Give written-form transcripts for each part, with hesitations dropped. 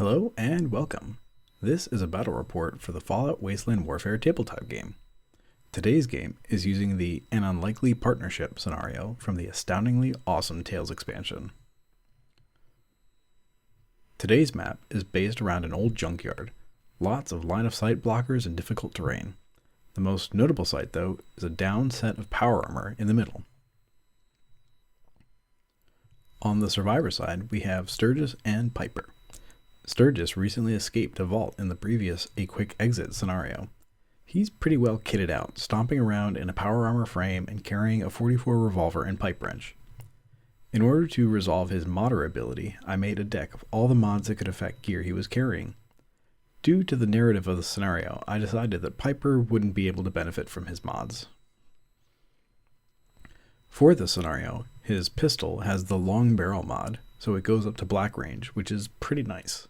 Hello and welcome. This is a battle report for the Fallout Wasteland Warfare tabletop game. Today's game is using the An Unlikely Partnership scenario from the Astoundingly Awesome Tales expansion. Today's map is based around an old junkyard, lots of line-of-sight blockers and difficult terrain. The most notable sight, though, is a down set of power armor in the middle. On the survivor side, we have Sturges and Piper. Sturges recently escaped a vault in the previous A Quick Exit scenario. He's pretty well kitted out, stomping around in a power armor frame and carrying a .44 revolver and pipe wrench. In order to resolve his modder ability, I made a deck of all the mods that could affect gear he was carrying. Due to the narrative of the scenario, I decided that Piper wouldn't be able to benefit from his mods. For this scenario, his pistol has the long barrel mod, so it goes up to black range, which is pretty nice.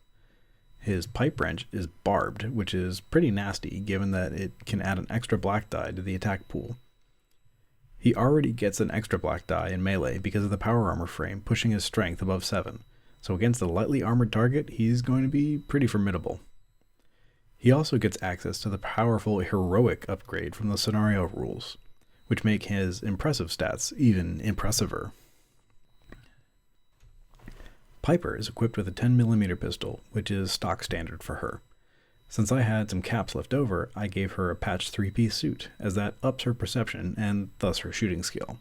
His pipe wrench is barbed, which is pretty nasty given that it can add an extra black die to the attack pool. He already gets an extra black die in melee because of the power armor frame pushing his strength above 7, so against a lightly armored target, he's going to be pretty formidable. He also gets access to the powerful heroic upgrade from the scenario rules, which make his impressive stats even impressiver. Piper is equipped with a 10mm pistol, which is stock standard for her. Since I had some caps left over, I gave her a patched 3-piece suit, as that ups her perception and thus her shooting skill.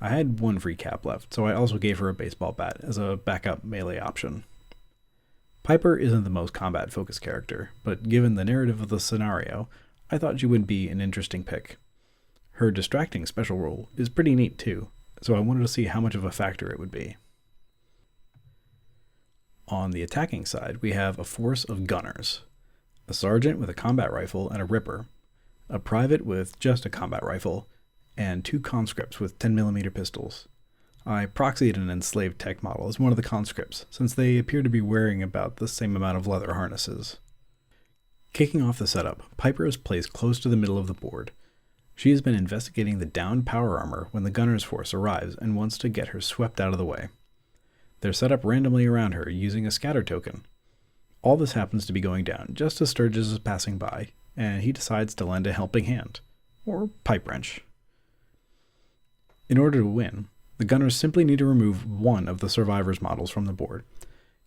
I had one free cap left, so I also gave her a baseball bat as a backup melee option. Piper isn't the most combat-focused character, but given the narrative of the scenario, I thought she would be an interesting pick. Her distracting special rule is pretty neat too, so I wanted to see how much of a factor it would be. On the attacking side, we have a force of gunners, a sergeant with a combat rifle and a ripper, a private with just a combat rifle, and 2 conscripts with 10mm pistols. I proxied an enslaved tech model as one of the conscripts, since they appear to be wearing about the same amount of leather harnesses. Kicking off the setup, Piper is placed close to the middle of the board. She has been investigating the downed power armor when the gunner's force arrives and wants to get her swept out of the way. They're set up randomly around her using a scatter token. All this happens to be going down just as Sturges is passing by, and he decides to lend a helping hand, or pipe wrench. In order to win, the gunners simply need to remove one of the survivors' models from the board.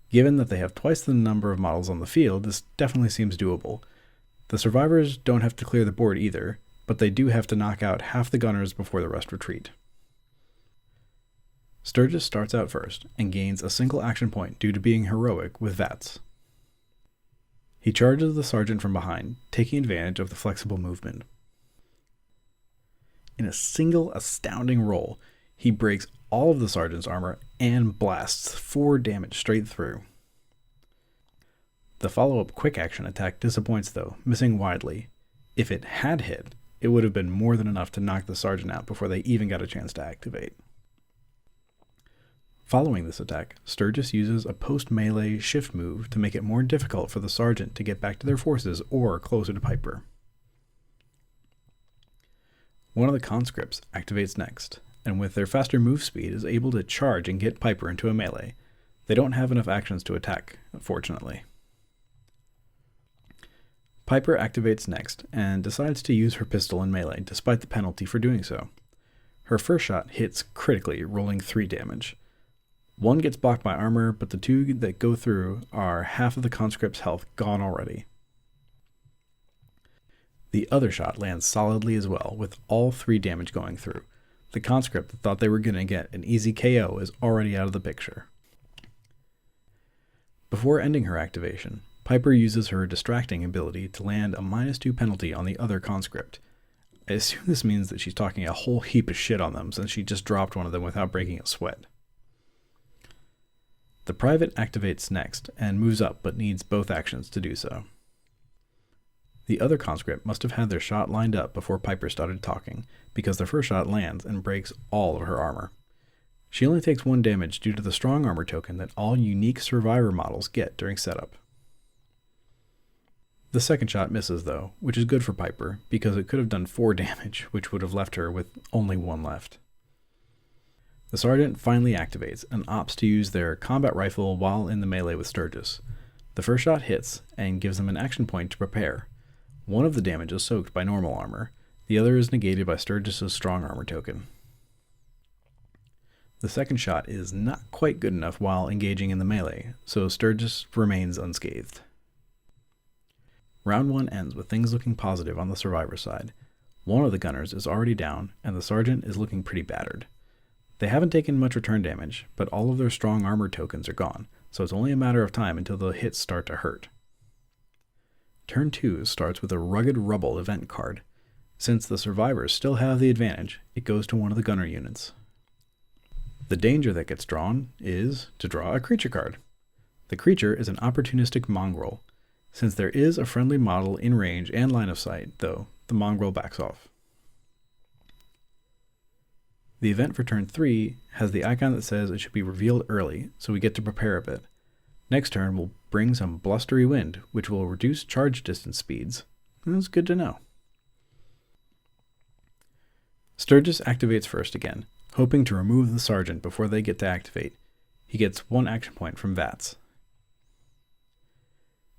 Given that they have twice the number of models on the field, this definitely seems doable. The survivors don't have to clear the board either, but they do have to knock out half the gunners before the rest retreat. Sturges starts out first and gains a single action point due to being heroic with VATS. He charges the sergeant from behind, taking advantage of the flexible movement. In a single astounding roll, he breaks all of the sergeant's armor and blasts 4 damage straight through. The follow-up quick action attack disappoints though, missing widely. If it had hit, it would have been more than enough to knock the sergeant out before they even got a chance to activate. Following this attack, Sturges uses a post-melee shift move to make it more difficult for the sergeant to get back to their forces or closer to Piper. One of the conscripts activates next, and with their faster move speed is able to charge and get Piper into a melee. They don't have enough actions to attack, unfortunately. Piper activates next and decides to use her pistol in melee despite the penalty for doing so. Her first shot hits critically, rolling 3 damage. One gets blocked by armor, but the 2 that go through are half of the conscript's health gone already. The other shot lands solidly as well, with all 3 damage going through. The conscript that thought they were going to get an easy KO is already out of the picture. Before ending her activation, Piper uses her distracting ability to land a -2 penalty on the other conscript. I assume this means that she's talking a whole heap of shit on them since she just dropped one of them without breaking a sweat. The private activates next and moves up but needs both actions to do so. The other conscript must have had their shot lined up before Piper started talking, because their first shot lands and breaks all of her armor. She only takes 1 damage due to the strong armor token that all unique survivor models get during setup. The second shot misses though, which is good for Piper, because it could have done 4 damage, which would have left her with only 1 left. The sergeant finally activates and opts to use their combat rifle while in the melee with Sturges. The first shot hits and gives them an action point to prepare. One of the damage is soaked by normal armor, the other is negated by Sturges' strong armor token. The second shot is not quite good enough while engaging in the melee, so Sturges remains unscathed. Round 1 ends with things looking positive on the survivor side. One of the gunners is already down, and the sergeant is looking pretty battered. They haven't taken much return damage, but all of their strong armor tokens are gone, so it's only a matter of time until the hits start to hurt. Turn 2 starts with a Rugged Rubble event card. Since the survivors still have the advantage, it goes to one of the gunner units. The danger that gets drawn is to draw a creature card. The creature is an opportunistic mongrel. Since there is a friendly model in range and line of sight, though, the mongrel backs off. The event for turn 3 has the icon that says it should be revealed early, so we get to prepare a bit. Next turn we'll bring some blustery wind, which will reduce charge distance speeds. That's good to know. Sturges activates first again, hoping to remove the sergeant before they get to activate. He gets 1 action point from VATS.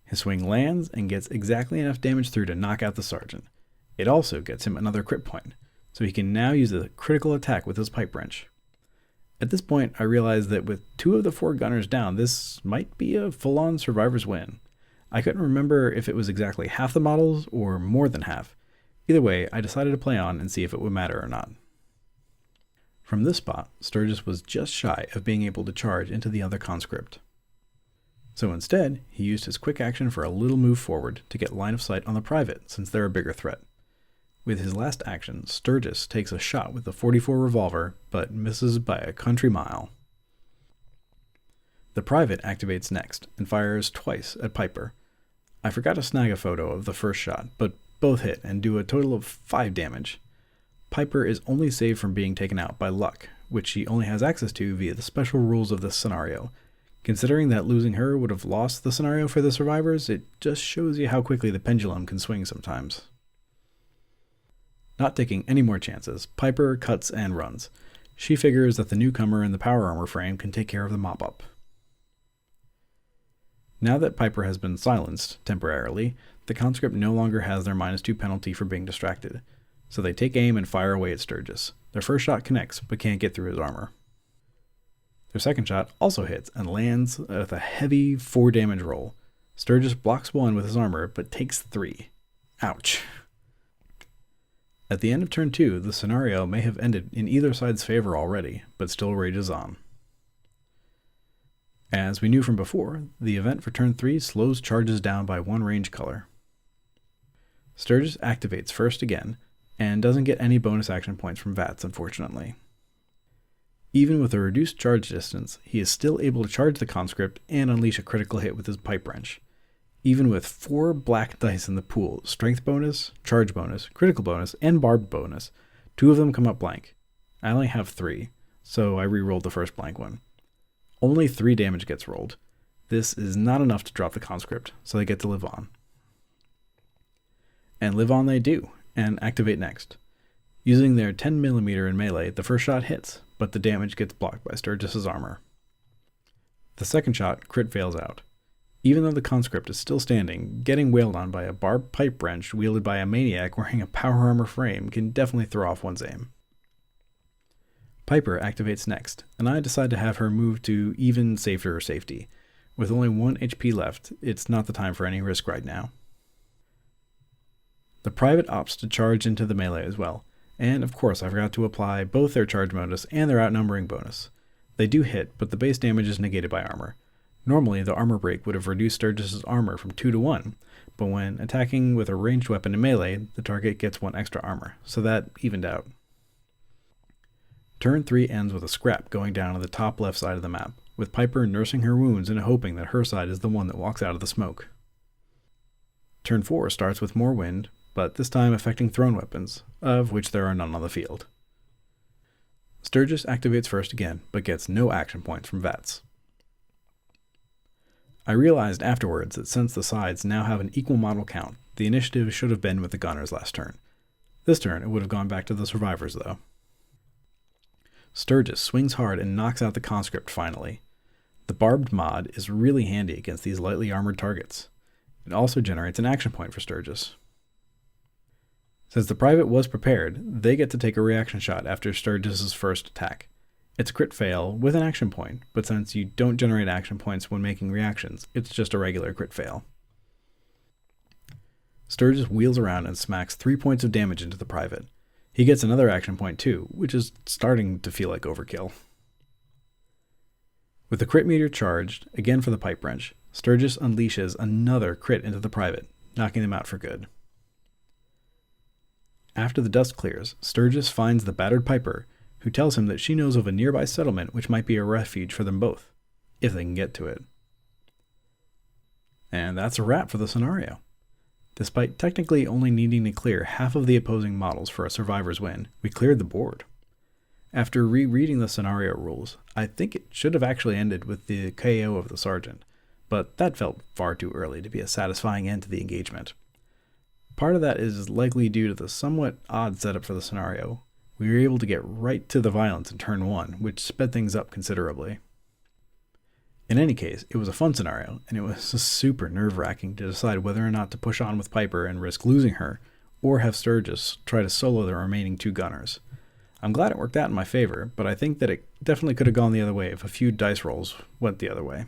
His swing lands and gets exactly enough damage through to knock out the sergeant. It also gets him another crit point, so he can now use a critical attack with his pipe wrench. At this point, I realized that with 2 of the 4 gunners down, this might be a full-on survivor's win. I couldn't remember if it was exactly half the models or more than half. Either way, I decided to play on and see if it would matter or not. From this spot, Sturges was just shy of being able to charge into the other conscript. So instead, he used his quick action for a little move forward to get line of sight on the private since they're a bigger threat. With his last action, Sturges takes a shot with the .44 revolver, but misses by a country mile. The private activates next and fires twice at Piper. I forgot to snag a photo of the first shot, but both hit and do a total of 5 damage. Piper is only saved from being taken out by luck, which she only has access to via the special rules of this scenario. Considering that losing her would have lost the scenario for the survivors, it just shows you how quickly the pendulum can swing sometimes. Not taking any more chances, Piper cuts and runs. She figures that the newcomer in the power armor frame can take care of the mop-up. Now that Piper has been silenced, temporarily, the conscript no longer has their -2 penalty for being distracted, so they take aim and fire away at Sturges. Their first shot connects, but can't get through his armor. Their second shot also hits and lands with a heavy 4 damage roll. Sturges blocks 1 with his armor, but takes 3. Ouch. At the end of turn 2, the scenario may have ended in either side's favor already, but still rages on. As we knew from before, the event for turn 3 slows charges down by 1 range color. Sturges activates first again, and doesn't get any bonus action points from VATS, unfortunately. Even with a reduced charge distance, he is still able to charge the conscript and unleash a critical hit with his pipe wrench. Even with 4 black dice in the pool, strength bonus, charge bonus, critical bonus, and barb bonus, 2 of them come up blank. I only have 3, so I re-rolled the first blank one. Only 3 damage gets rolled. This is not enough to drop the conscript, so they get to live on. And live on they do, and activate next. Using their 10mm in melee, the first shot hits, but the damage gets blocked by Sturges' armor. The second shot crit fails out. Even though the conscript is still standing, getting wailed on by a barbed pipe wrench wielded by a maniac wearing a power armor frame can definitely throw off one's aim. Piper activates next, and I decide to have her move to even safer safety. With only 1 HP left, it's not the time for any risk right now. The private opts to charge into the melee as well, and of course I forgot to apply both their charge bonus and their outnumbering bonus. They do hit, but the base damage is negated by armor. Normally, the armor break would have reduced Sturges' armor from 2 to 1, but when attacking with a ranged weapon in melee, the target gets 1 extra armor, so that evened out. Turn 3 ends with a scrap going down on the top left side of the map, with Piper nursing her wounds and hoping that her side is the one that walks out of the smoke. Turn 4 starts with more wind, but this time affecting thrown weapons, of which there are none on the field. Sturges activates first again, but gets no action points from VATS. I realized afterwards that since the sides now have an equal model count, the initiative should have been with the gunners last turn. This turn it would have gone back to the survivors though. Sturges swings hard and knocks out the conscript finally. The barbed mod is really handy against these lightly armored targets. It also generates an action point for Sturges. Since the private was prepared, they get to take a reaction shot after Sturges' first attack. It's a crit fail with an action point, but since you don't generate action points when making reactions, it's just a regular crit fail. Sturges wheels around and smacks 3 points of damage into the private. He gets another action point too, which is starting to feel like overkill. With the crit meter charged, again for the pipe wrench, Sturges unleashes another crit into the private, knocking them out for good. After the dust clears, Sturges finds the battered Piper, who tells him that she knows of a nearby settlement which might be a refuge for them both, if they can get to it. And that's a wrap for the scenario. Despite technically only needing to clear half of the opposing models for a survivor's win, we cleared the board. After rereading the scenario rules, I think it should have actually ended with the KO of the sergeant, but that felt far too early to be a satisfying end to the engagement. Part of that is likely due to the somewhat odd setup for the scenario. We were able to get right to the violence in turn 1, which sped things up considerably. In any case, it was a fun scenario, and it was super nerve-wracking to decide whether or not to push on with Piper and risk losing her, or have Sturges try to solo the remaining 2 gunners. I'm glad it worked out in my favor, but I think that it definitely could have gone the other way if a few dice rolls went the other way.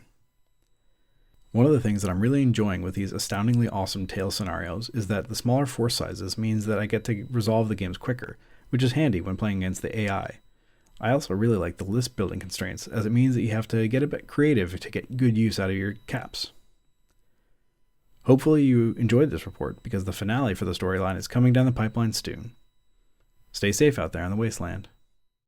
One of the things that I'm really enjoying with these Astoundingly Awesome Tales scenarios is that the smaller force sizes means that I get to resolve the games quicker, which is handy when playing against the AI. I also really like the list building constraints, as it means that you have to get a bit creative to get good use out of your caps. Hopefully you enjoyed this report, because the finale for the storyline is coming down the pipeline soon. Stay safe out there on the wasteland.